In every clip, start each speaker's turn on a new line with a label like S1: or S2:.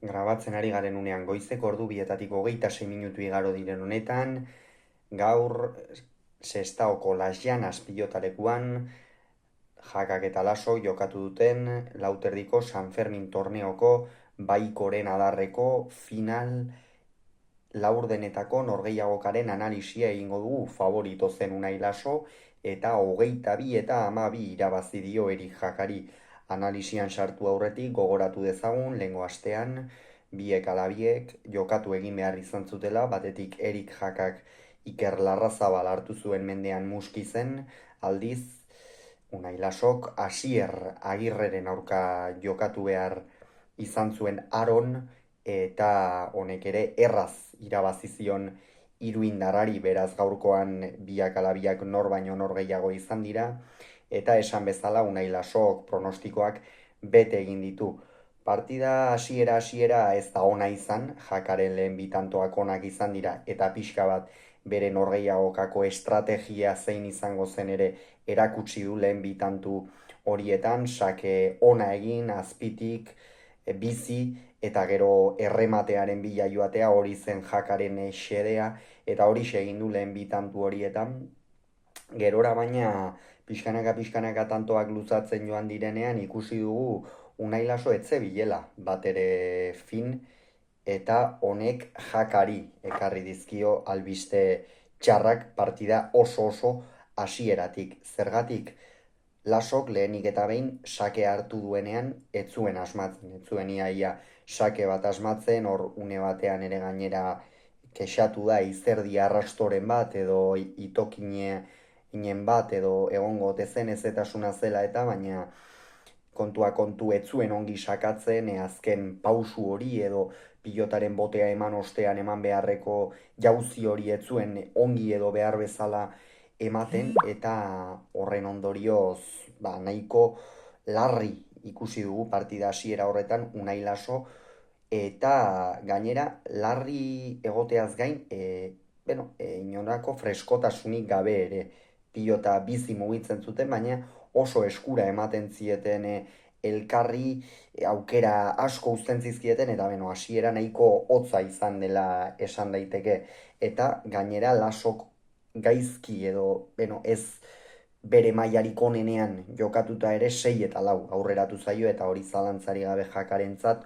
S1: grabatzen ari garen unean goizeko ordu bietatik 26 minutu igaro diren honetan, gaur Sestaoko Las Llanas pilotalekuan Jakak eta Laso jokatu duten lauterdiko San Fermin torneoko baikoren adarreko final laurdenetako norgehiagokaren analisia egingo dugu. Favorito zen Unai Laso eta 22 eta 12 irabazi dio Erik Jakari. Analisian sartu aurretik gogoratu dezagun lehengo astean biek ala biek jokatu egin behar izan zutela, batetik Erik Jakak Iker Larrazabal hartu zuen mendean Muskizen, aldiz Unai Lasok Asier Agirreren aurka jokatu behar izan zuen Aron, eta honek ere erraz irabazi zion Iruindarrari. Beraz gaurkoan biak ala biak nor baino nor gehiago izan dira, eta esan bezala Unai Lasok pronostikoak bete egin ditu. Partida hasiera ez da ona izan, Jakaren lehen bitantoak onak izan dira, eta pixka bat bere norgehiagokako estrategia zein izango zen ere erakutsi du lehen bitantu horietan, sake ona egin, azpitik, bizi, eta gero errematearen bila joatea hori zen Jakaren xedea, eta hori egin du lehen bitantu horietan. Gerora baina pixkanaka tantoak luzatzen joan direnean ikusi dugu Unai Laso etzebilela bat ere fin, eta honek Jakari ekarri dizkio albiste txarrak partida oso hasieratik. Zergatik Lasok lehenik eta behin sake hartu duenean ez zuen asmatzen, ez zuen iaia sake bat asmatzen, hor une batean ere gainera kexatu da izerdi arrastoren bat edo itokineen bat edo egongo tezen ezetasuna zela eta, baina kontua kontu ez zuen ongi sakatzen, azken pausu hori edo pilotaren botea eman ostean eman beharreko jauzi hori ez zuen ongi edo behar bezala ematen, eta horren ondorioz nahiko larri ikusi dugu partida hasiera horretan Unai Laso, eta gainera larri egoteaz gain, inolako freskotasunik gabe ere pilota bizi mugitzen zuten, baina oso eskura ematen zieten elkarri, aukera asko uzten zizkieten, eta hasiera nahiko hotza izan dela esan daiteke, eta gainera Lasok gaizki edo ez bere mailarik onenean jokatuta ere 6 eta 4 aurreratu zaio, eta hori zalantzari gabe Jakarentzat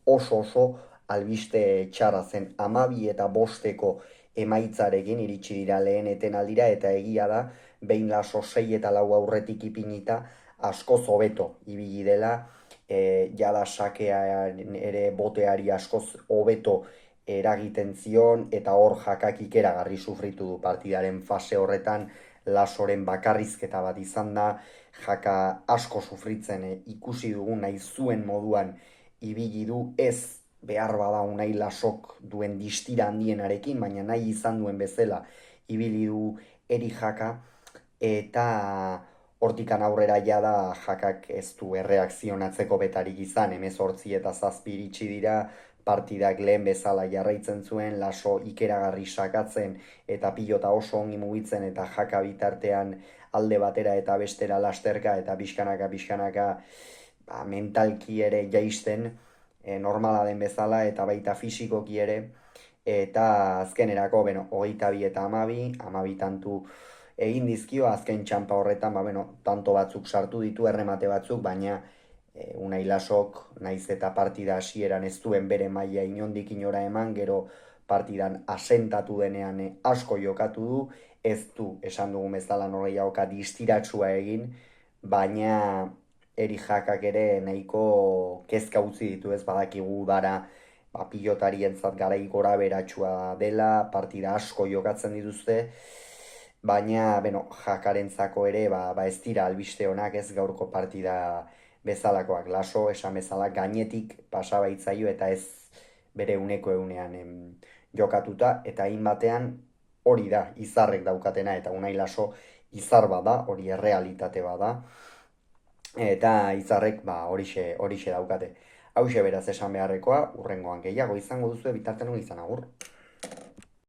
S1: oso albiste txarra zen. 12 eta 5 emaitzarekin iritsi dira lehen etenaldira, eta egia da behin Laso 6 eta 4 aurretik ipinita askoz hobeto ibili dela, jada sakean ere boteari askoz hobeto eragiten zion, eta hor Jakak ikeragarri sufritu du partidaren fase horretan. Lasoren bakarrizketa bat izan da, Jaka asko sufritzen ikusi dugu, nahi zuen moduan ibili du, ez behar bada Unai Lasok duen distira handienarekin, baina nahi izan duen bezala ibili du Erik Jaka, eta hortikan aurrera jada Jakak ez du erreakzionatzeko betarik izan. 18 eta 7 iritsi dira, partidak lehen bezala jarraitzen zuen, Laso ikeragarri sakatzen eta pilota oso ongi mugitzen, eta Jaka bitartean alde batera eta bestera lasterka, eta pixkanaka mentalki ere jaisten, normala den bezala, eta baita fisikoki ere, eta azkenerako 22 eta 12 tantu egin dizkio azken txanpa horretan, tanto batzuk sartu ditu, erremate batzuk, baina Unai Lasok naiz eta partida hasieran ez duen bere maila inondik inora eman, gero partidan asentatu denean asko jokatu du, ez du esan dugun bezala norgehiagoka distiratsua egin, baina Erik Jakak ere nahiko kezka utzi ditu, ez badakigu dara pilotarientzat garai gora beratsua dela, partida asko jokatzen dituzte, baina Jakarentzako ere ez dira albiste honak, ez gaurko partida bezalakoak. Laso esan bezala gainetik pasabaitzaio, eta ez bere uneko egunean jokatuta, eta hainbatean hori da izarrek daukatena, eta Unai Laso izar bada, hori errealitate bada, eta izarrek horixe daukate. Hauxe beraz esan beharrekoa, urrengoan gehiago izango duzu, bitartean izan agur.